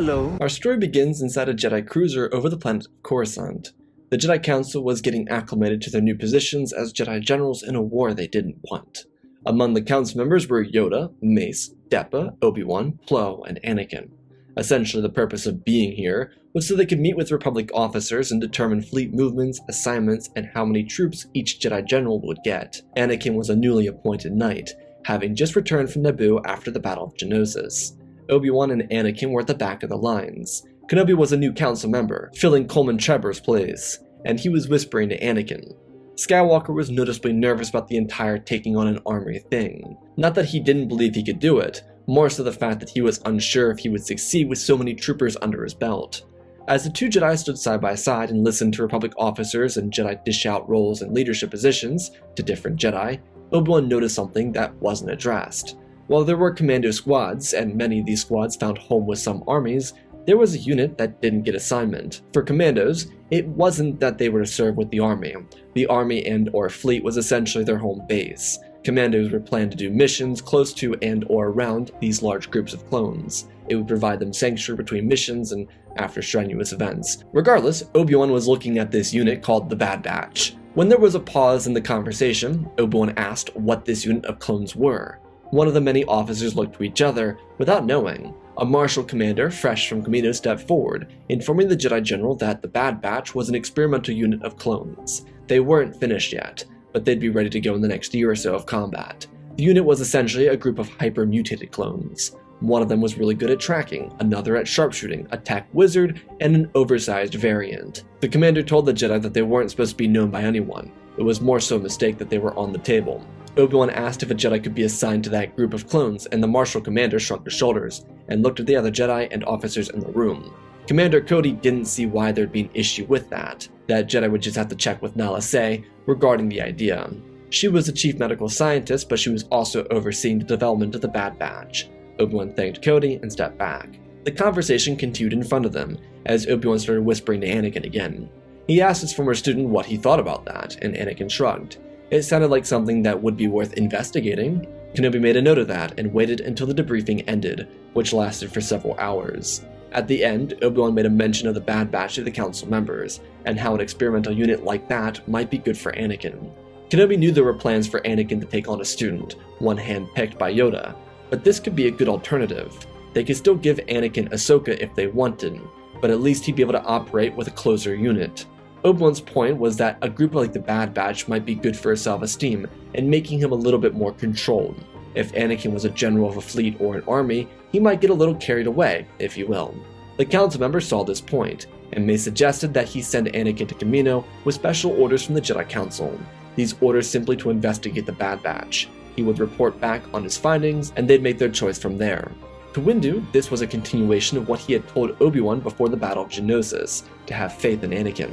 Hello. Our story begins inside a Jedi cruiser over the planet of Coruscant. The Jedi Council was getting acclimated to their new positions as Jedi generals in a war they didn't want. Among the Council members were Yoda, Mace, Depa, Obi-Wan, Plo, and Anakin. Essentially, the purpose of being here was so they could meet with Republic officers and determine fleet movements, assignments, and how many troops each Jedi general would get. Anakin was a newly appointed knight, having just returned from Naboo after the Battle of Geonosis. Obi-Wan and Anakin were at the back of the lines. Kenobi was a new council member, filling Coleman Trevor's place, and he was whispering to Anakin. Skywalker was noticeably nervous about the entire taking on an army thing. Not that he didn't believe he could do it, more so the fact that he was unsure if he would succeed with so many troopers under his belt. As the two Jedi stood side by side and listened to Republic officers and Jedi dish out roles and leadership positions to different Jedi, Obi-Wan noticed something that wasn't addressed. While there were commando squads, and many of these squads found home with some armies, there was a unit that didn't get assignment. For commandos, it wasn't that they were to serve with the army. The army and/or fleet was essentially their home base. Commandos were planned to do missions close to and/or around these large groups of clones. It would provide them sanctuary between missions and after strenuous events. Regardless, Obi-Wan was looking at this unit called the Bad Batch. When there was a pause in the conversation, Obi-Wan asked what this unit of clones were. One of the many officers looked to each other without knowing. A martial commander, fresh from Kamino, stepped forward, informing the Jedi General that the Bad Batch was an experimental unit of clones. They weren't finished yet, but they'd be ready to go in the next year or so of combat. The unit was essentially a group of hyper-mutated clones. One of them was really good at tracking, another at sharpshooting, a tech wizard, and an oversized variant. The commander told the Jedi that they weren't supposed to be known by anyone. It was more so a mistake that they were on the table. Obi-Wan asked if a Jedi could be assigned to that group of clones, and the martial commander shrugged his shoulders and looked at the other Jedi and officers in the room. Commander Cody didn't see why there'd be an issue with that. That Jedi would just have to check with Nala Se regarding the idea. She was the chief medical scientist, but she was also overseeing the development of the Bad Batch. Obi-Wan thanked Cody and stepped back. The conversation continued in front of them, as Obi-Wan started whispering to Anakin again. He asked his former student what he thought about that, and Anakin shrugged. It sounded like something that would be worth investigating. Kenobi made a note of that and waited until the debriefing ended, which lasted for several hours. At the end, Obi-Wan made a mention of the Bad Batch to the council members, and how an experimental unit like that might be good for Anakin. Kenobi knew there were plans for Anakin to take on a student, one hand-picked by Yoda, but this could be a good alternative. They could still give Anakin Ahsoka if they wanted, but at least he'd be able to operate with a closer unit. Obi-Wan's point was that a group like the Bad Batch might be good for his self-esteem and making him a little bit more controlled. If Anakin was a general of a fleet or an army, he might get a little carried away, if you will. The council members saw this point, and May suggested that he send Anakin to Kamino with special orders from the Jedi Council. These orders simply to investigate the Bad Batch. He would report back on his findings, and they'd make their choice from there. To Windu, this was a continuation of what he had told Obi-Wan before the Battle of Geonosis, to have faith in Anakin.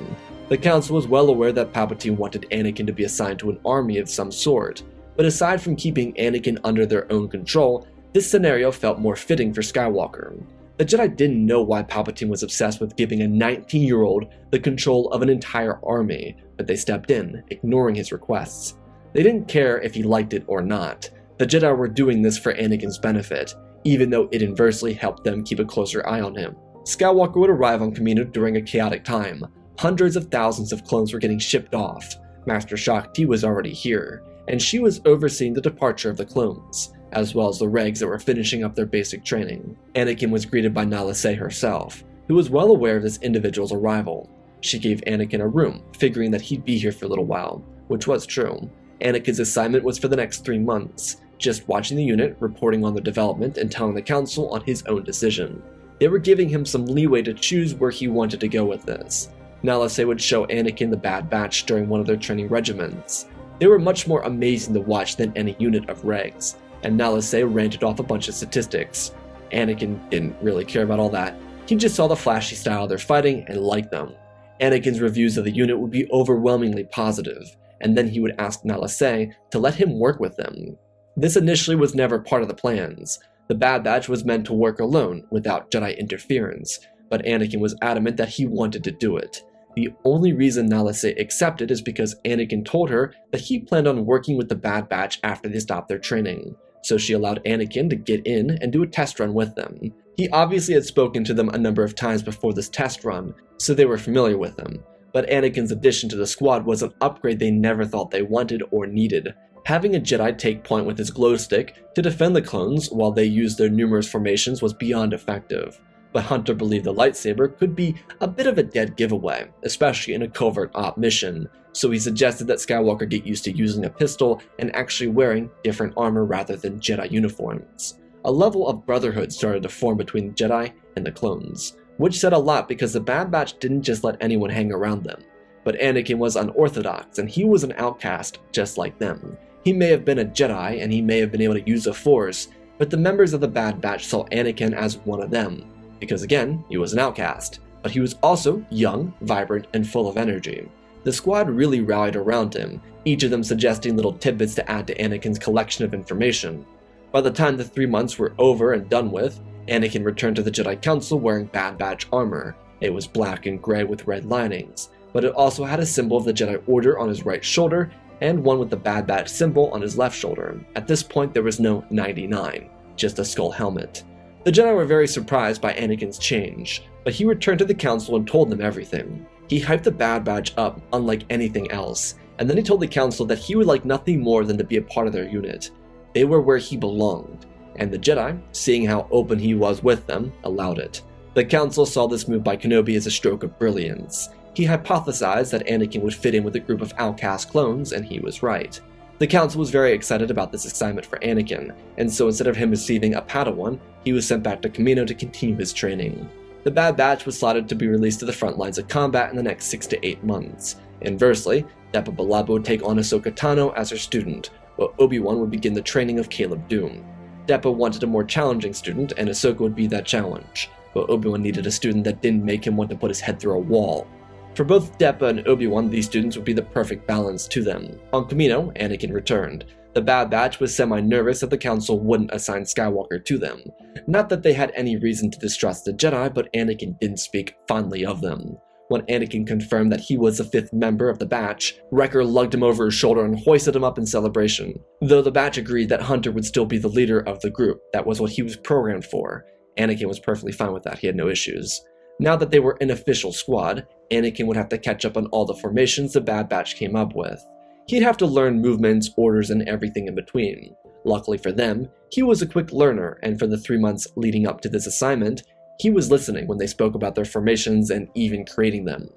The Council was well aware that Palpatine wanted Anakin to be assigned to an army of some sort, but aside from keeping Anakin under their own control, this scenario felt more fitting for Skywalker. The Jedi didn't know why Palpatine was obsessed with giving a 19-year-old the control of an entire army, but they stepped in, ignoring his requests. They didn't care if he liked it or not. The Jedi were doing this for Anakin's benefit, even though it inversely helped them keep a closer eye on him. Skywalker would arrive on Kamino during a chaotic time. Hundreds of thousands of clones were getting shipped off. Master Shakti was already here, and she was overseeing the departure of the clones, as well as the regs that were finishing up their basic training. Anakin was greeted by Nala Se herself, who was well aware of this individual's arrival. She gave Anakin a room, figuring that he'd be here for a little while, which was true. Anakin's assignment was for the next 3 months, just watching the unit, reporting on the development, and telling the council on his own decision. They were giving him some leeway to choose where he wanted to go with this. Nala Se would show Anakin the Bad Batch during one of their training regiments. They were much more amazing to watch than any unit of regs, and Nala Se ranted off a bunch of statistics. Anakin didn't really care about all that. He just saw the flashy style of their fighting and liked them. Anakin's reviews of the unit would be overwhelmingly positive, and then he would ask Nala Se to let him work with them. This initially was never part of the plans. The Bad Batch was meant to work alone, without Jedi interference, but Anakin was adamant that he wanted to do it. The only reason Nala Se accepted is because Anakin told her that he planned on working with the Bad Batch after they stopped their training, so she allowed Anakin to get in and do a test run with them. He obviously had spoken to them a number of times before this test run, so they were familiar with him. But Anakin's addition to the squad was an upgrade they never thought they wanted or needed. Having a Jedi take point with his glow stick to defend the clones while they used their numerous formations was beyond effective. But Hunter believed the lightsaber could be a bit of a dead giveaway, especially in a covert op mission, so he suggested that Skywalker get used to using a pistol and actually wearing different armor rather than Jedi uniforms. A level of brotherhood started to form between the Jedi and the clones, which said a lot because the Bad Batch didn't just let anyone hang around them. But Anakin was unorthodox, and he was an outcast just like them. He may have been a Jedi, and he may have been able to use the Force, but the members of the Bad Batch saw Anakin as one of them. Because again, he was an outcast, but he was also young, vibrant, and full of energy. The squad really rallied around him, each of them suggesting little tidbits to add to Anakin's collection of information. By the time the 3 months were over and done with, Anakin returned to the Jedi Council wearing Bad Batch armor. It was black and gray with red linings, but it also had a symbol of the Jedi Order on his right shoulder and one with the Bad Batch symbol on his left shoulder. At this point, there was no 99, just a skull helmet. The Jedi were very surprised by Anakin's change, but he returned to the Council and told them everything. He hyped the Bad Batch up unlike anything else, and then he told the Council that he would like nothing more than to be a part of their unit. They were where he belonged, and the Jedi, seeing how open he was with them, allowed it. The Council saw this move by Kenobi as a stroke of brilliance. He hypothesized that Anakin would fit in with a group of outcast clones, and he was right. The Council was very excited about this assignment for Anakin, and so instead of him receiving a Padawan, he was sent back to Kamino to continue his training. The Bad Batch was slotted to be released to the front lines of combat in the next 6 to 8 months. Inversely, Depa Billaba would take on Ahsoka Tano as her student, while Obi-Wan would begin the training of Caleb Dune. Depa wanted a more challenging student, and Ahsoka would be that challenge, but Obi-Wan needed a student that didn't make him want to put his head through a wall. For both Depa and Obi-Wan, these students would be the perfect balance to them. On Kamino, Anakin returned. The Bad Batch was semi-nervous that the Council wouldn't assign Skywalker to them. Not that they had any reason to distrust the Jedi, but Anakin didn't speak fondly of them. When Anakin confirmed that he was the 5th member of the Batch, Wrecker lugged him over his shoulder and hoisted him up in celebration. Though the Batch agreed that Hunter would still be the leader of the group, that was what he was programmed for. Anakin was perfectly fine with that, he had no issues. Now that they were an official squad, Anakin would have to catch up on all the formations the Bad Batch came up with. He'd have to learn movements, orders, and everything in between. Luckily for them, he was a quick learner, and for the 3 months leading up to this assignment, he was listening when they spoke about their formations and even creating them.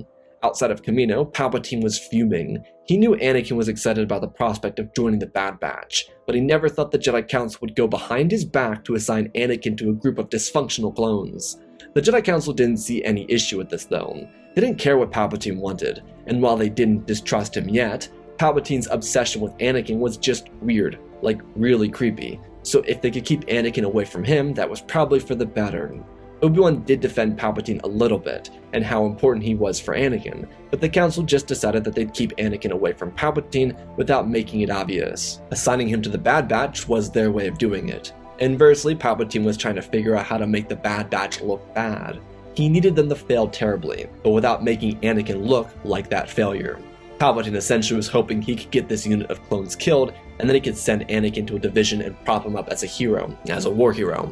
Outside of Kamino, Palpatine was fuming. He knew Anakin was excited about the prospect of joining the Bad Batch, but he never thought the Jedi Council would go behind his back to assign Anakin to a group of dysfunctional clones. The Jedi Council didn't see any issue with this though. They didn't care what Palpatine wanted, and while they didn't distrust him yet, Palpatine's obsession with Anakin was just weird, like really creepy. So if they could keep Anakin away from him, that was probably for the better. Obi-Wan did defend Palpatine a little bit, and how important he was for Anakin, but the Council just decided that they'd keep Anakin away from Palpatine without making it obvious. Assigning him to the Bad Batch was their way of doing it. Inversely, Palpatine was trying to figure out how to make the Bad Batch look bad. He needed them to fail terribly, but without making Anakin look like that failure. Palpatine essentially was hoping he could get this unit of clones killed, and then he could send Anakin to a division and prop him up as a hero, as a war hero.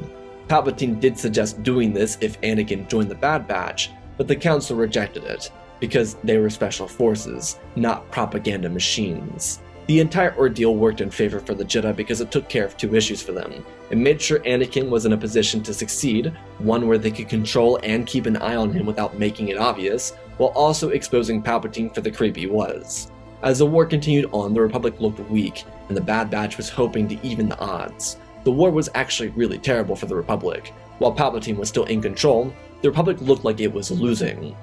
Palpatine did suggest doing this if Anakin joined the Bad Batch, but the Council rejected it, because they were special forces, not propaganda machines. The entire ordeal worked in favor for the Jedi because it took care of 2 issues for them. It made sure Anakin was in a position to succeed, one where they could control and keep an eye on him without making it obvious, while also exposing Palpatine for the creep he was. As the war continued on, the Republic looked weak, and the Bad Batch was hoping to even the odds. The war was actually really terrible for the Republic. While Palpatine was still in control, the Republic looked like it was losing.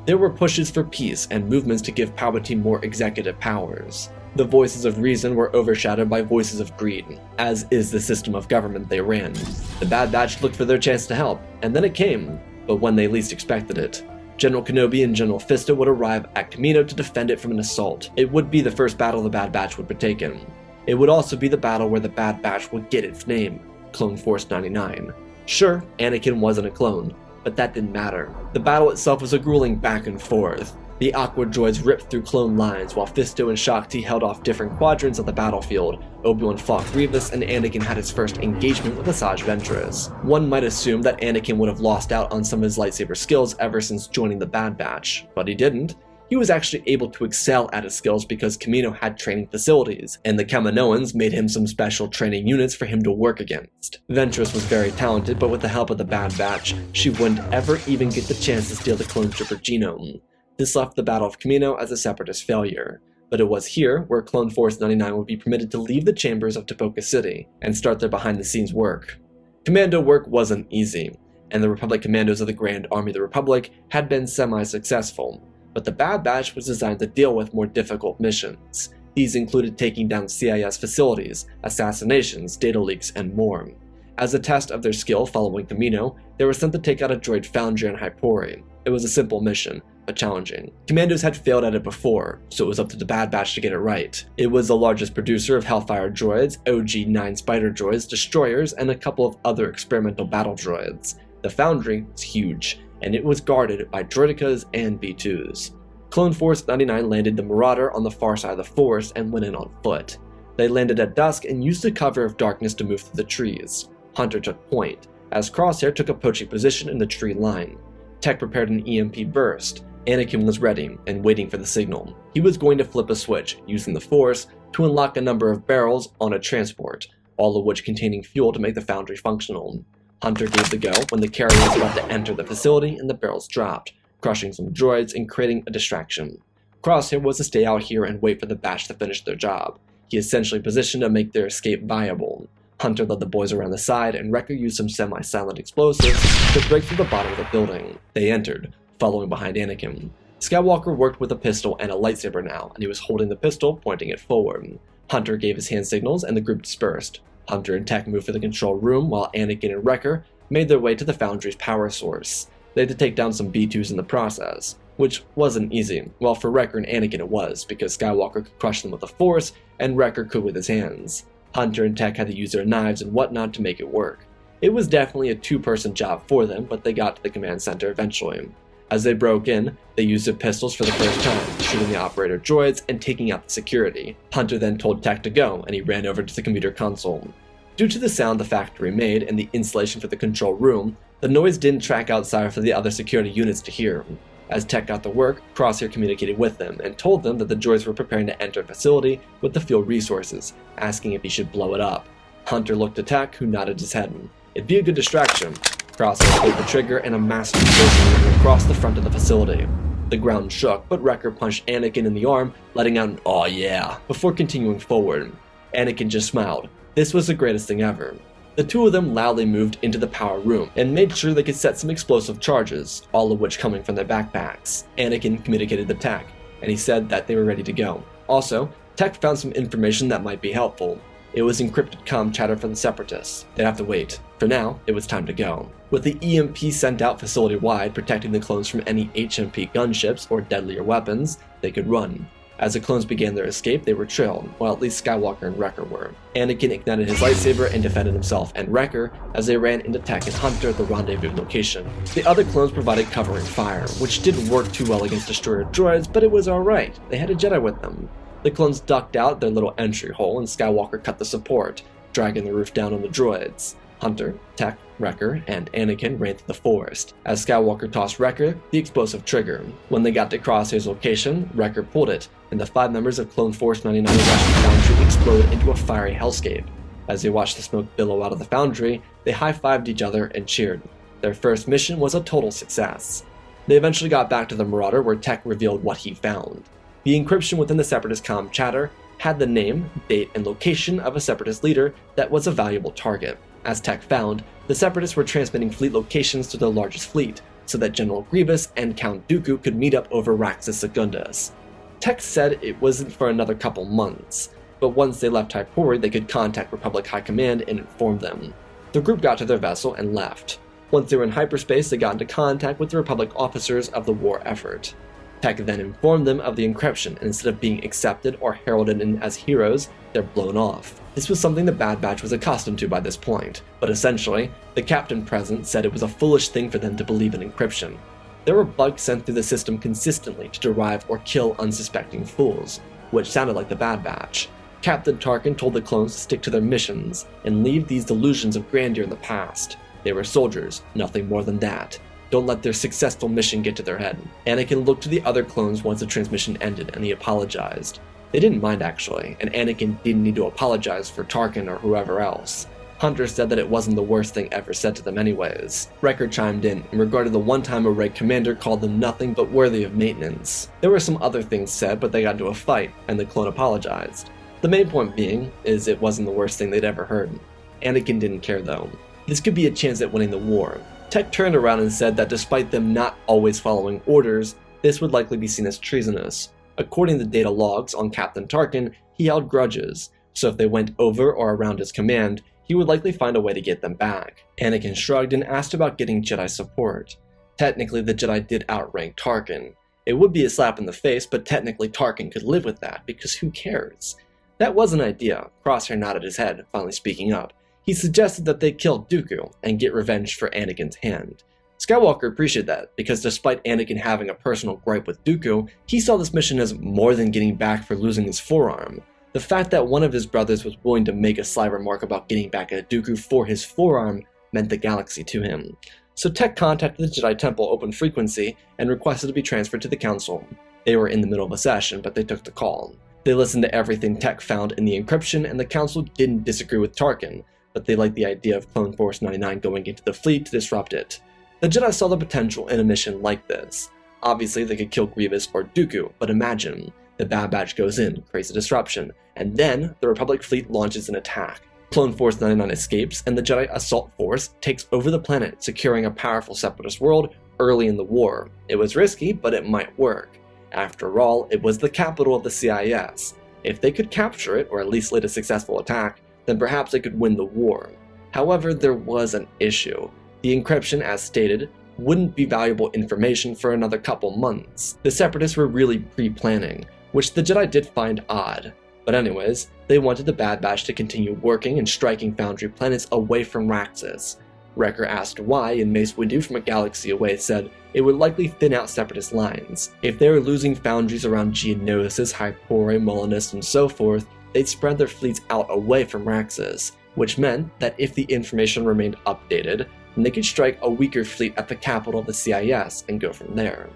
There were pushes for peace and movements to give Palpatine more executive powers. The voices of reason were overshadowed by voices of greed, as is the system of government they ran. The Bad Batch looked for their chance to help, and then it came, but when they least expected it. General Kenobi and General Fisto would arrive at Kamino to defend it from an assault. It would be the first battle the Bad Batch would partake in. It would also be the battle where the Bad Batch would get its name, Clone Force 99. Sure, Anakin wasn't a clone, but that didn't matter. The battle itself was a grueling back and forth. The Aqua droids ripped through clone lines while Fisto and Shakti held off different quadrants of the battlefield, Obi-Wan fought Grievous, and Anakin had his first engagement with Asajj Ventress. One might assume that Anakin would have lost out on some of his lightsaber skills ever since joining the Bad Batch, but he didn't. He was actually able to excel at his skills because Kamino had training facilities, and the Kaminoans made him some special training units for him to work against. Ventress was very talented, but with the help of the Bad Batch, she wouldn't ever even get the chance to steal the clone trooper genome. This left the Battle of Kamino as a Separatist failure, but it was here where Clone Force 99 would be permitted to leave the chambers of Tipoca City and start their behind-the-scenes work. Commando work wasn't easy, and the Republic commandos of the Grand Army of the Republic had been semi-successful. But the Bad Batch was designed to deal with more difficult missions. These included taking down CIS facilities, assassinations, data leaks, and more. As a test of their skill following Kamino, they were sent to take out a droid foundry on Hypori. It was a simple mission, but challenging. Commandos had failed at it before, so it was up to the Bad Batch to get it right. It was the largest producer of Hellfire droids, OG-9 Spider droids, destroyers, and a couple of other experimental battle droids. The foundry was huge, and it was guarded by droidicas and B2s. Clone Force 99 landed the Marauder on the far side of the Force and went in on foot. They landed at dusk and used the cover of darkness to move through the trees. Hunter took point, as Crosshair took a poaching position in the tree line. Tech prepared an EMP burst. Anakin was ready and waiting for the signal. He was going to flip a switch, using the Force, to unlock a number of barrels on a transport, all of which containing fuel to make the foundry functional. Hunter gave the go when the carrier was about to enter the facility and the barrels dropped, crushing some droids and creating a distraction. Crosshair was to stay out here and wait for the batch to finish their job. He essentially positioned to make their escape viable. Hunter led the boys around the side, and Wrecker used some semi-silent explosives to break through the bottom of the building. They entered, following behind Anakin. Skywalker worked with a pistol and a lightsaber now, and he was holding the pistol, pointing it forward. Hunter gave his hand signals, and the group dispersed. Hunter and Tech moved for the control room, while Anakin and Wrecker made their way to the Foundry's power source. They had to take down some B2s in the process, which wasn't easy. Well, for Wrecker and Anakin it was, because Skywalker could crush them with the Force, and Wrecker could with his hands. Hunter and Tech had to use their knives and whatnot to make it work. It was definitely a two-person job for them, but they got to the command center eventually. As they broke in, they used their pistols for the first time, shooting the operator droids and taking out the security. Hunter then told Tech to go, and he ran over to the computer console. Due to the sound the factory made and the insulation for the control room, the noise didn't track outside for the other security units to hear. As Tech got to work, Crosshair communicated with them and told them that the droids were preparing to enter a facility with the field resources, asking if he should blow it up. Hunter looked at Tech, who nodded his head. It'd be a good distraction. Crosshair pulled the trigger and a massive explosion went across the front of the facility. The ground shook, but Wrecker punched Anakin in the arm, letting out an "aw yeah," before continuing forward. Anakin just smiled. This was the greatest thing ever. The two of them loudly moved into the power room and made sure they could set some explosive charges, all of which coming from their backpacks. Anakin communicated to Tech, and he said that they were ready to go. Also, Tech found some information that might be helpful. It was encrypted comm chatter from the Separatists. They'd have to wait. For now, it was time to go. With the EMP sent out facility-wide, protecting the clones from any HMP gunships or deadlier weapons, they could run. As the clones began their escape, they were trailed, while at least Skywalker and Wrecker were. Anakin ignited his lightsaber and defended himself and Wrecker as they ran into Tech and Hunter at the rendezvous location. The other clones provided covering fire, which didn't work too well against destroyer droids, but it was alright. They had a Jedi with them. The clones ducked out their little entry hole and Skywalker cut the support, dragging the roof down on the droids. Hunter, Tech, Wrecker, and Anakin ran through the forest, as Skywalker tossed Wrecker the explosive trigger. When they got to Crosshair's location, Wrecker pulled it, and the 5 members of Clone Force 99 watched the foundry explode into a fiery hellscape. As they watched the smoke billow out of the foundry, they high-fived each other and cheered. Their first mission was a total success. They eventually got back to the Marauder, where Tech revealed what he found. The encryption within the Separatist comm chatter had the name, date, and location of a Separatist leader that was a valuable target. As Tech found, the Separatists were transmitting fleet locations to their largest fleet, so that General Grievous and Count Dooku could meet up over Raxus Secundus. Tech said it wasn't for another couple months, but once they left Hypori, they could contact Republic High Command and inform them. The group got to their vessel and left. Once they were in hyperspace, they got into contact with the Republic officers of the war effort. Tech then informed them of the encryption, and instead of being accepted or heralded in as heroes, they're blown off. This was something the Bad Batch was accustomed to by this point, but essentially, the captain present said it was a foolish thing for them to believe in encryption. There were bugs sent through the system consistently to derive or kill unsuspecting fools, which sounded like the Bad Batch. Captain Tarkin told the clones to stick to their missions and leave these delusions of grandeur in the past. They were soldiers, nothing more than that. Don't let their successful mission get to their head. Anakin looked to the other clones once the transmission ended, and he apologized. They didn't mind actually, and Anakin didn't need to apologize for Tarkin or whoever else. Hunter said that it wasn't the worst thing ever said to them anyways. Wrecker chimed in and regarded the one time a Red commander called them nothing but worthy of maintenance. There were some other things said, but they got into a fight, and the clone apologized. The main point being is it wasn't the worst thing they'd ever heard. Anakin didn't care though. This could be a chance at winning the war. Tech turned around and said that despite them not always following orders, this would likely be seen as treasonous. According to data logs on Captain Tarkin, he held grudges, so if they went over or around his command, he would likely find a way to get them back. Anakin shrugged and asked about getting Jedi support. Technically, the Jedi did outrank Tarkin. It would be a slap in the face, but technically Tarkin could live with that, because who cares? That was an idea. Crosshair nodded his head, finally speaking up. He suggested that they kill Dooku and get revenge for Anakin's hand. Skywalker appreciated that, because despite Anakin having a personal gripe with Dooku, he saw this mission as more than getting back for losing his forearm. The fact that one of his brothers was willing to make a sly remark about getting back at Dooku for his forearm meant the galaxy to him. So Tech contacted the Jedi Temple Open Frequency and requested to be transferred to the Council. They were in the middle of a session, but they took the call. They listened to everything Tech found in the encryption, and the Council didn't disagree with Tarkin, but they liked the idea of Clone Force 99 going into the fleet to disrupt it. The Jedi saw the potential in a mission like this. Obviously, they could kill Grievous or Dooku, but imagine, the Bad Batch goes in, creates a disruption, and then the Republic fleet launches an attack. Clone Force 99 escapes, and the Jedi Assault Force takes over the planet, securing a powerful Separatist world early in the war. It was risky, but it might work. After all, it was the capital of the CIS. If they could capture it, or at least lead a successful attack, then perhaps they could win the war. However, there was an issue. The encryption, as stated, wouldn't be valuable information for another couple months. The Separatists were really pre-planning, which the Jedi did find odd. But anyways, they wanted the Bad Batch to continue working and striking Foundry planets away from Raxus. Wrecker asked why, and Mace Windu from a galaxy away said it would likely thin out Separatist lines. If they were losing foundries around Geonosis, Hypore, Molinus, and so forth, they'd spread their fleets out away from Raxus, which meant that if the information remained updated, then they could strike a weaker fleet at the capital of the CIS and go from there.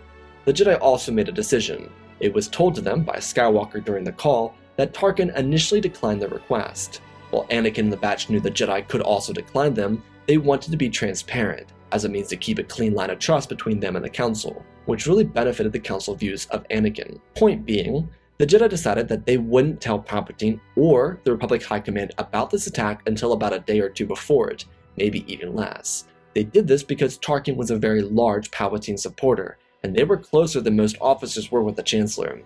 The Jedi also made a decision. It was told to them by Skywalker during the call that Tarkin initially declined their request. While Anakin and the Batch knew the Jedi could also decline them, they wanted to be transparent, as a means to keep a clean line of trust between them and the Council, which really benefited the Council views of Anakin. Point being, the Jedi decided that they wouldn't tell Palpatine or the Republic High Command about this attack until about a day or two before it, maybe even less. They did this because Tarkin was a very large Palpatine supporter, and they were closer than most officers were with the Chancellor.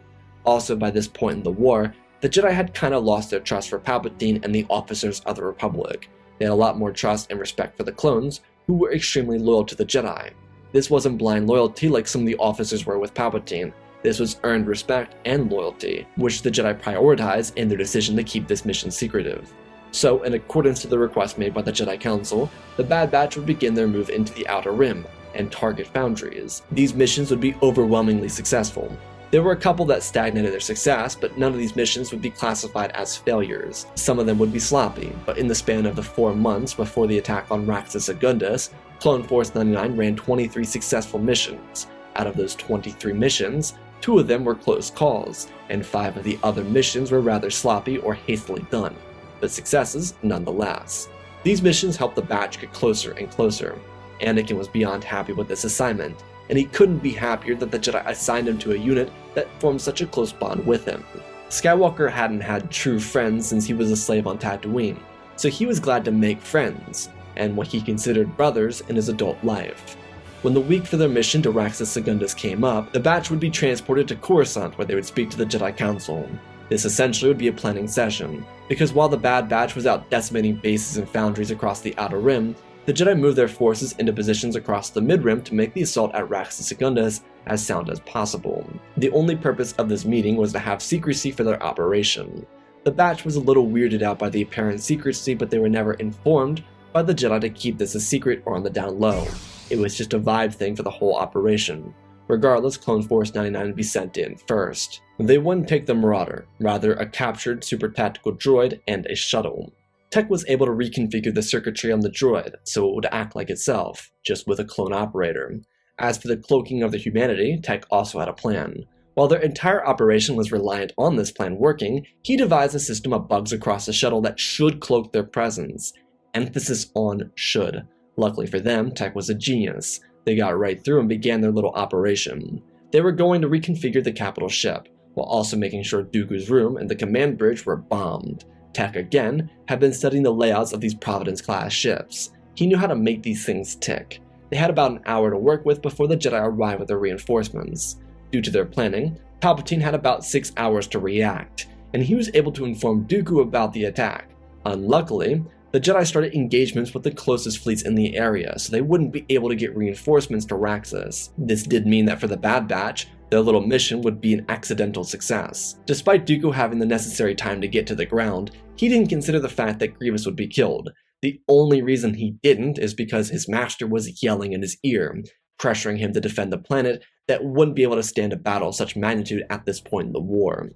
Also, by this point in the war, the Jedi had kinda lost their trust for Palpatine and the officers of the Republic. They had a lot more trust and respect for the clones, who were extremely loyal to the Jedi. This wasn't blind loyalty like some of the officers were with Palpatine. This was earned respect and loyalty, which the Jedi prioritized in their decision to keep this mission secretive. So, in accordance to the request made by the Jedi Council, the Bad Batch would begin their move into the Outer Rim and target foundries. These missions would be overwhelmingly successful. There were a couple that stagnated their success, but none of these missions would be classified as failures. Some of them would be sloppy, but in the span of the 4 months before the attack on Raxus Secundus, Clone Force 99 ran 23 successful missions. Out of those 23 missions, 2 of them were close calls, and 5 of the other missions were rather sloppy or hastily done, but successes nonetheless. These missions helped the Batch get closer and closer. Anakin was beyond happy with this assignment, and he couldn't be happier that the Jedi assigned him to a unit that formed such a close bond with him. Skywalker hadn't had true friends since he was a slave on Tatooine, so he was glad to make friends, and what he considered brothers in his adult life. When the week for their mission to Raxus Secundus came up, the Batch would be transported to Coruscant where they would speak to the Jedi Council. This essentially would be a planning session, because while the Bad Batch was out decimating bases and foundries across the Outer Rim, the Jedi moved their forces into positions across the Mid-Rim to make the assault at Raxus Secundus as sound as possible. The only purpose of this meeting was to have secrecy for their operation. The Batch was a little weirded out by the apparent secrecy, but they were never informed by the Jedi to keep this a secret or on the down low. It was just a vibe thing for the whole operation. Regardless, Clone Force 99 would be sent in first. They wouldn't take the Marauder, rather a captured super tactical droid and a shuttle. Tech was able to reconfigure the circuitry on the droid so it would act like itself, just with a clone operator. As for the cloaking of the humanity, Tech also had a plan. While their entire operation was reliant on this plan working, he devised a system of bugs across the shuttle that should cloak their presence. Emphasis on should. Luckily for them, Tech was a genius. They got right through and began their little operation. They were going to reconfigure the capital ship, while also making sure Dooku's room and the command bridge were bombed. Tech, again, had been studying the layouts of these Providence-class ships. He knew how to make these things tick. They had about an hour to work with before the Jedi arrived with their reinforcements. Due to their planning, Palpatine had about 6 hours to react, and he was able to inform Dooku about the attack. Unluckily, the Jedi started engagements with the closest fleets in the area, so they wouldn't be able to get reinforcements to Raxus. This did mean that for the Bad Batch, their little mission would be an accidental success. Despite Dooku having the necessary time to get to the ground, he didn't consider the fact that Grievous would be killed. The only reason he didn't is because his master was yelling in his ear, pressuring him to defend the planet that wouldn't be able to stand a battle of such magnitude at this point in the war.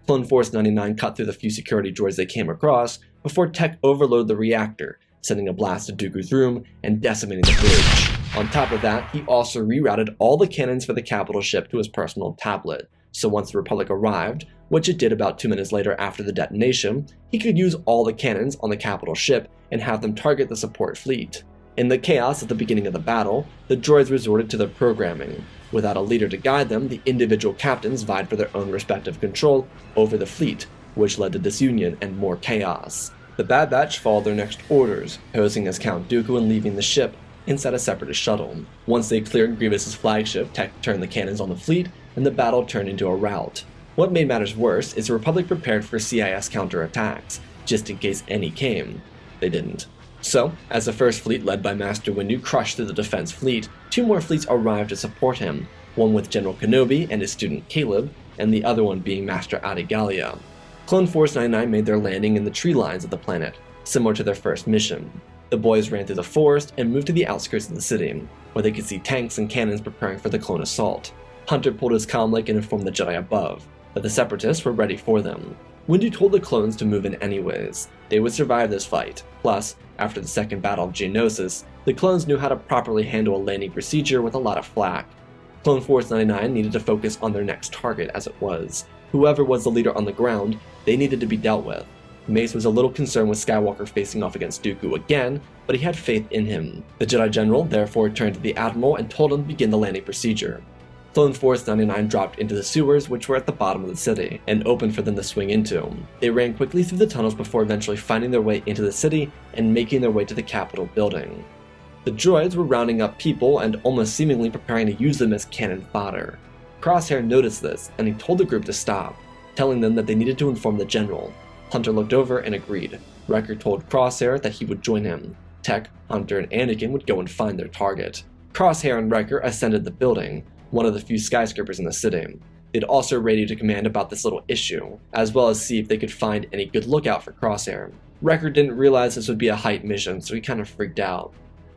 Clone Force 99 cut through the few security droids they came across before Tech overloaded the reactor, sending a blast to Dooku's room and decimating the bridge. On top of that, he also rerouted all the cannons for the capital ship to his personal tablet, so once the Republic arrived, which it did about 2 minutes later after the detonation, he could use all the cannons on the capital ship and have them target the support fleet. In the chaos at the beginning of the battle, the droids resorted to their programming. Without a leader to guide them, the individual captains vied for their own respective control over the fleet, which led to disunion and more chaos. The Bad Batch followed their next orders, posing as Count Dooku and leaving the ship inside a separatist shuttle. Once they cleared Grievous's flagship, Tech turned the cannons on the fleet, and the battle turned into a rout. What made matters worse is the Republic prepared for CIS counterattacks, just in case any came. They didn't. So, as the first fleet led by Master Windu crushed through the defense fleet, 2 more fleets arrived to support him, one with General Kenobi and his student Caleb, and the other one being Master Adi Gallia. Clone Force 99 made their landing in the tree lines of the planet, similar to their first mission. The boys ran through the forest and moved to the outskirts of the city, where they could see tanks and cannons preparing for the clone assault. Hunter pulled his comlink and informed the Jedi above, but the Separatists were ready for them. Windu told the clones to move in anyways. They would survive this fight. Plus, after the second battle of Geonosis, the clones knew how to properly handle a landing procedure with a lot of flak. Clone Force 99 needed to focus on their next target as it was. Whoever was the leader on the ground, they needed to be dealt with. Mace was a little concerned with Skywalker facing off against Dooku again, but he had faith in him. The Jedi General therefore turned to the Admiral and told him to begin the landing procedure. Clone Force 99 dropped into the sewers, which were at the bottom of the city, and opened for them to swing into. They ran quickly through the tunnels before eventually finding their way into the city and making their way to the Capitol building. The droids were rounding up people and almost seemingly preparing to use them as cannon fodder. Crosshair noticed this, and he told the group to stop, telling them that they needed to inform the General. Hunter looked over and agreed. Wrecker told Crosshair that he would join him. Tech, Hunter, and Anakin would go and find their target. Crosshair and Wrecker ascended the building, one of the few skyscrapers in the city. They'd also radio to command about this little issue, as well as see if they could find any good lookout for Crosshair. Wrecker didn't realize this would be a hype mission, so he kind of freaked out.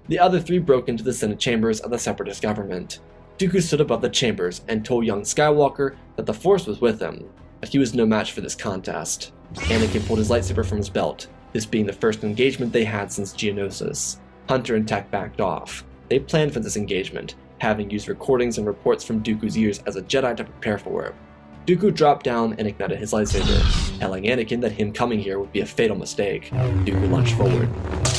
The other 3 broke into the Senate chambers of the Separatist government. Dooku stood above the chambers and told young Skywalker that the Force was with him, but he was no match for this contest. Anakin pulled his lightsaber from his belt, this being the first engagement they had since Geonosis. Hunter and Tech backed off. They planned for this engagement, having used recordings and reports from Dooku's years as a Jedi to prepare for it. Dooku dropped down and ignited his lightsaber, telling Anakin that him coming here would be a fatal mistake. Dooku lunged forward.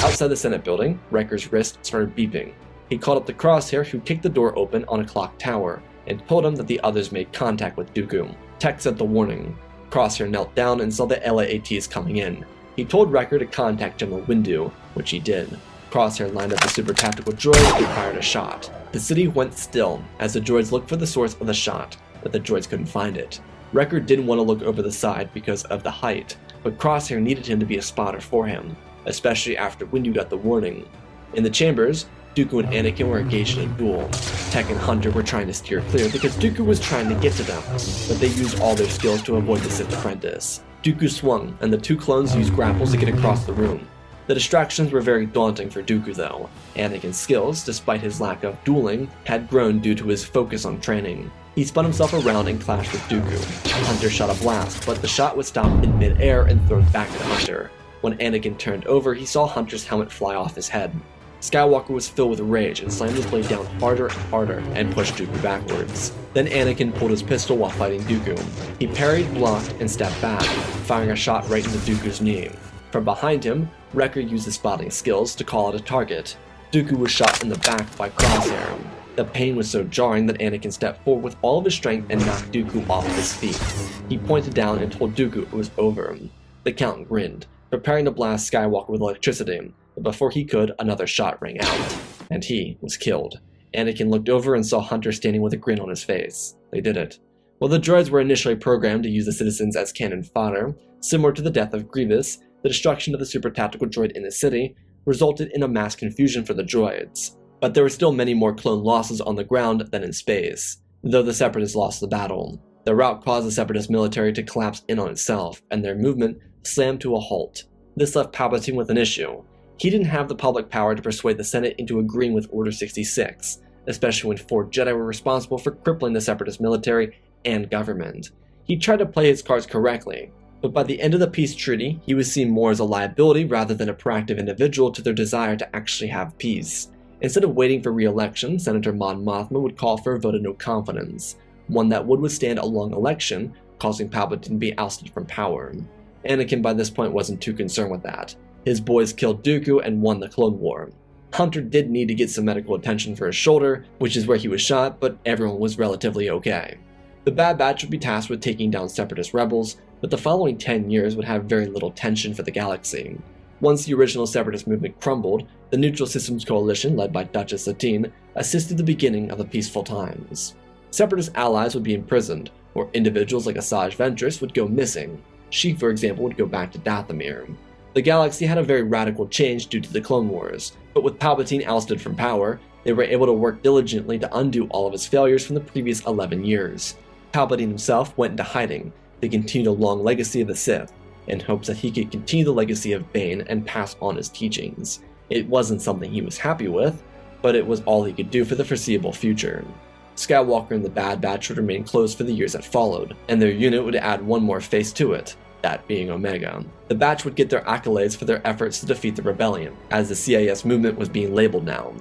Outside the Senate building, Wrecker's wrist started beeping. He called up the Crosshair, who kicked the door open on a clock tower, and told him that the others made contact with Dooku. Tech sent the warning. Crosshair knelt down and saw the LAATs coming in. He told Wrecker to contact General Windu, which he did. Crosshair lined up the super tactical droid and fired a shot. The city went still as the droids looked for the source of the shot, but the droids couldn't find it. Wrecker didn't want to look over the side because of the height, but Crosshair needed him to be a spotter for him, especially after Windu got the warning. In the chambers, Dooku and Anakin were engaged in a duel. Tech and Hunter were trying to steer clear because Dooku was trying to get to them, but they used all their skills to avoid the Sith apprentice. Dooku swung, and the 2 clones used grapples to get across the room. The distractions were very daunting for Dooku though. Anakin's skills, despite his lack of dueling, had grown due to his focus on training. He spun himself around and clashed with Dooku. Hunter shot a blast, but the shot was stopped in mid-air and thrown back at Hunter. When Anakin turned over, he saw Hunter's helmet fly off his head. Skywalker was filled with rage and slammed his blade down harder and harder and pushed Dooku backwards. Then Anakin pulled his pistol while fighting Dooku. He parried, blocked, and stepped back, firing a shot right into Dooku's knee. From behind him, Wrecker used his spotting skills to call out a target. Dooku was shot in the back by Crosshair. The pain was so jarring that Anakin stepped forward with all of his strength and knocked Dooku off his feet. He pointed down and told Dooku it was over. The Count grinned, preparing to blast Skywalker with electricity, but before he could, another shot rang out, and he was killed. Anakin looked over and saw Hunter standing with a grin on his face. They did it. While the droids were initially programmed to use the citizens as cannon fodder, similar to the death of Grievous, the destruction of the super tactical droid in the city resulted in a mass confusion for the droids. But there were still many more clone losses on the ground than in space, though the Separatists lost the battle. The rout caused the Separatist military to collapse in on itself, and their movement slammed to a halt. This left Palpatine with an issue. He didn't have the public power to persuade the Senate into agreeing with Order 66, especially when 4 Jedi were responsible for crippling the Separatist military and government. He tried to play his cards correctly, but by the end of the peace treaty, he was seen more as a liability rather than a proactive individual to their desire to actually have peace. Instead of waiting for re-election, Senator Mon Mothma would call for a vote of no confidence, one that would withstand a long election, causing Palpatine to be ousted from power. Anakin by this point wasn't too concerned with that. His boys killed Dooku and won the Clone War. Hunter did need to get some medical attention for his shoulder, which is where he was shot, but everyone was relatively okay. The Bad Batch would be tasked with taking down Separatist rebels, but the following 10 years would have very little tension for the galaxy. Once the original Separatist movement crumbled, the Neutral Systems Coalition, led by Duchess Satine, assisted the beginning of the peaceful times. Separatist allies would be imprisoned, or individuals like Asajj Ventress would go missing. She, for example, would go back to Dathomir. The galaxy had a very radical change due to the Clone Wars, but with Palpatine ousted from power, they were able to work diligently to undo all of his failures from the previous 11 years. Palpatine himself went into hiding to continue a long legacy of the Sith, in hopes that he could continue the legacy of Bane and pass on his teachings. It wasn't something he was happy with, but it was all he could do for the foreseeable future. Skywalker and the Bad Batch would remain close for the years that followed, and their unit would add one more face to it, that being Omega. The Batch would get their accolades for their efforts to defeat the rebellion, as the CIS movement was being labeled now.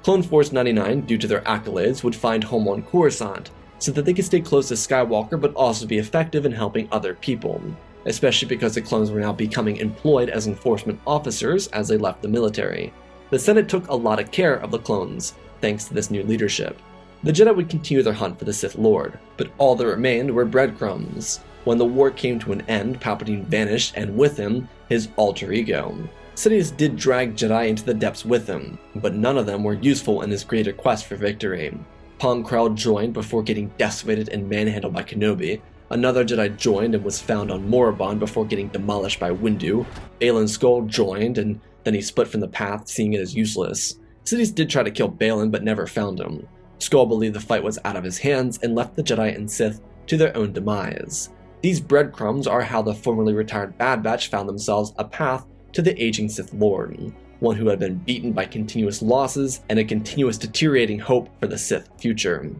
Clone Force 99, due to their accolades, would find home on Coruscant, so that they could stay close to Skywalker but also be effective in helping other people, especially because the clones were now becoming employed as enforcement officers as they left the military. The Senate took a lot of care of the clones, thanks to this new leadership. The Jedi would continue their hunt for the Sith Lord, but all that remained were breadcrumbs. When the war came to an end, Palpatine vanished, and with him, his alter ego. Sidious did drag Jedi into the depths with him, but none of them were useful in his greater quest for victory. Pong Krell joined before getting decimated and manhandled by Kenobi. Another Jedi joined and was found on Morabon before getting demolished by Windu. Baylan Skoll joined, and then he split from the path, seeing it as useless. Sidious did try to kill Baylan, but never found him. Skoll believed the fight was out of his hands and left the Jedi and Sith to their own demise. These breadcrumbs are how the formerly retired Bad Batch found themselves a path to the aging Sith Lord, one who had been beaten by continuous losses and a continuous deteriorating hope for the Sith future.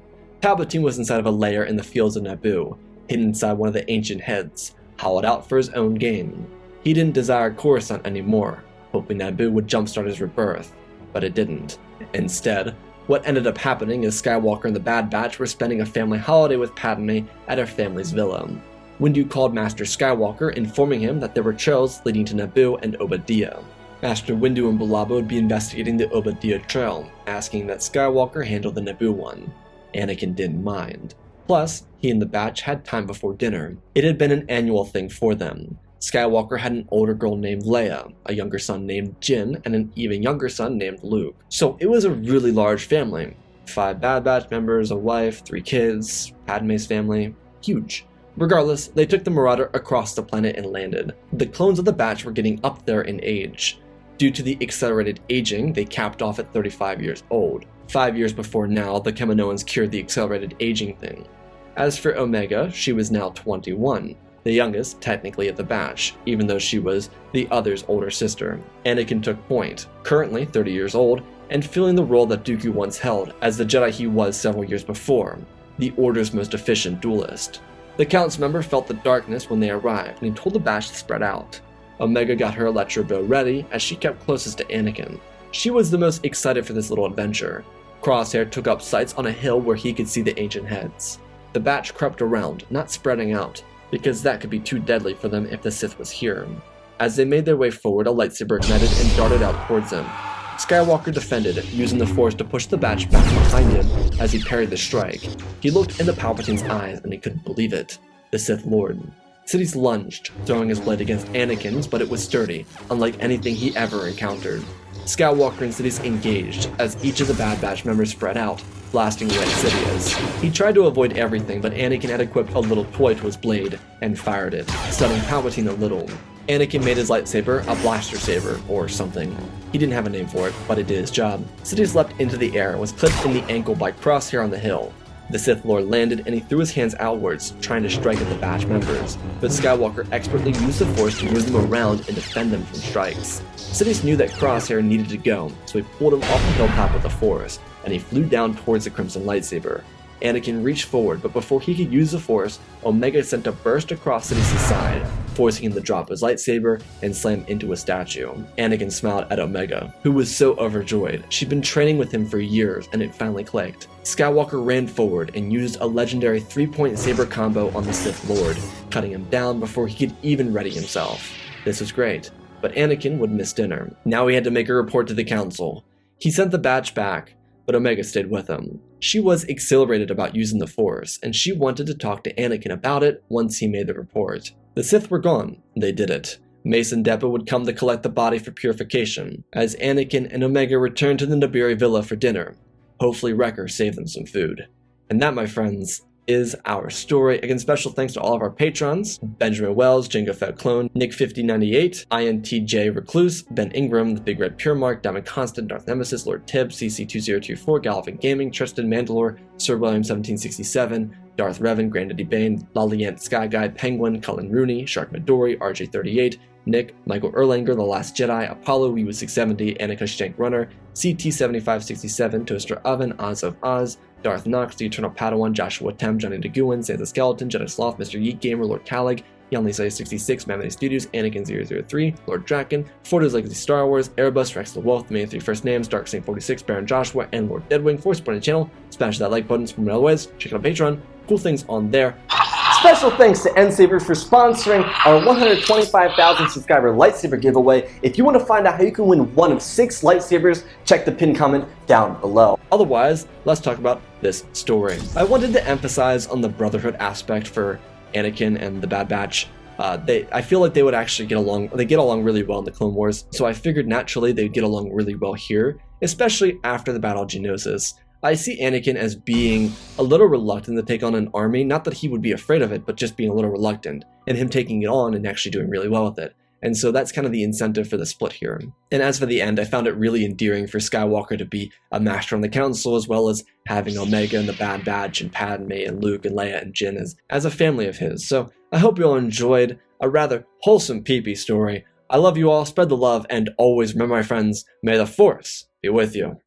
Palpatine was inside of a lair in the fields of Naboo, hidden inside one of the ancient heads, hollowed out for his own gain. He didn't desire Coruscant anymore, hoping Naboo would jumpstart his rebirth, but it didn't. Instead, what ended up happening is Skywalker and the Bad Batch were spending a family holiday with Padme at her family's villa. Windu called Master Skywalker, informing him that there were trails leading to Naboo and Obadiah. Master Windu and Balaba would be investigating the Obadiah trail, asking that Skywalker handle the Naboo one. Anakin didn't mind. Plus, he and the Batch had time before dinner. It had been an annual thing for them. Skywalker had an older girl named Leia, a younger son named Jin, and an even younger son named Luke. So it was a really large family. 5 Bad Batch members, a wife, 3 kids, Padme's family. Huge. Regardless, they took the Marauder across the planet and landed. The clones of the Batch were getting up there in age. Due to the accelerated aging, they capped off at 35 years old. 5 years before now, the Kaminoans cured the accelerated aging thing. As for Omega, she was now 21. the youngest technically of the batch, even though she was the other's older sister. Anakin took point, currently 30 years old, and filling the role that Dooku once held as the Jedi he was several years before, the Order's most efficient duelist. The Council member felt the darkness when they arrived, and he told the batch to spread out. Omega got her electro bow ready as she kept closest to Anakin. She was the most excited for this little adventure. Crosshair took up sights on a hill where he could see the ancient heads. The batch crept around, not spreading out, because that could be too deadly for them if the Sith was here. As they made their way forward, a lightsaber ignited and darted out towards them. Skywalker defended, using the Force to push the batch back behind him as he parried the strike. He looked into Palpatine's eyes and he couldn't believe it. The Sith Lord. Sidious lunged, throwing his blade against Anakin's, but it was sturdy, unlike anything he ever encountered. Skywalker and Sidious engaged, as each of the Bad Batch members spread out, blasting away at Sidious. He tried to avoid everything, but Anakin had equipped a little toy to his blade, and fired it, stunning Palpatine a little. Anakin made his lightsaber a blaster saber, or something. He didn't have a name for it, but it did its job. Sidious leapt into the air and was clipped in the ankle by Crosshair on the hill. The Sith Lord landed and he threw his hands outwards, trying to strike at the batch members, but Skywalker expertly used the Force to move them around and defend them from strikes. Sidious knew that Crosshair needed to go, so he pulled him off the hilltop with the Force, and he flew down towards the Crimson lightsaber. Anakin reached forward, but before he could use the Force, Omega sent a burst across Sidious's side, forcing him to drop his lightsaber and slam into a statue. Anakin smiled at Omega, who was so overjoyed. She'd been training with him for years, and it finally clicked. Skywalker ran forward and used a legendary 3-point saber combo on the Sith Lord, cutting him down before he could even ready himself. This was great, but Anakin would miss dinner. Now he had to make a report to the Council. He sent the batch back, but Omega stayed with him. She was exhilarated about using the Force, and she wanted to talk to Anakin about it once he made the report. The Sith were gone. They did it. Mace and Deppa would come to collect the body for purification, as Anakin and Omega returned to the Nabiri villa for dinner. Hopefully Wrecker saved them some food. And that, my friends, is our story. Again, special thanks to all of our patrons: Benjamin Wells, Jango Fett Clone, Nick5098, INTJ Recluse, Ben Ingram, The Big Red Pure Mark, Diamond Constant, Darth Nemesis, Lord Tibbs, CC2024, Galvin Gaming, Tristan Mandalore, Sir William 1767, Darth Revan, Granddaddy Bane, Laliant Sky Guy, Penguin, Cullen Rooney, Shark Midori, RJ38, Nick, Michael Erlanger, The Last Jedi, Apollo, Weewu670, Annika Stank Runner, CT7567, Toaster Oven, Oz of Oz, Darth Nox, The Eternal Padawan, Joshua Tem, Johnny DeGuin, Santa Skeleton, Jedi Sloth, Mr. Yeet Gamer, Lord Calig, Yanlisa66, Mammoth Studios, Anakin003, Lord Draken, Forda's Legacy Star Wars, Airbus, Rex the Wolf, the main 3 first names, Dark Saint 46, Baron Joshua, and Lord Deadwing. For supporting the channel, smash that like button, support me otherwise, check out Patreon, cool things on there. Special thanks to N-Sabers for sponsoring our 125,000 subscriber lightsaber giveaway. If you want to find out how you can win one of 6 lightsabers, check the pinned comment down below. Otherwise, let's talk about this story. I wanted to emphasize on the brotherhood aspect for Anakin and the Bad Batch. I feel like they would actually get along. They get along really well in the Clone Wars, so I figured naturally they'd get along really well here, especially after the Battle of Geonosis. I see Anakin as being a little reluctant to take on an army, not that he would be afraid of it, but just being a little reluctant, and him taking it on and actually doing really well with it. And so that's kind of the incentive for the split here. And as for the end, I found it really endearing for Skywalker to be a master on the Council, as well as having Omega and the Bad Batch and Padme and Luke and Leia and Jin as a family of his. So I hope you all enjoyed a rather wholesome PP story. I love you all, spread the love, and always remember, my friends, may the Force be with you.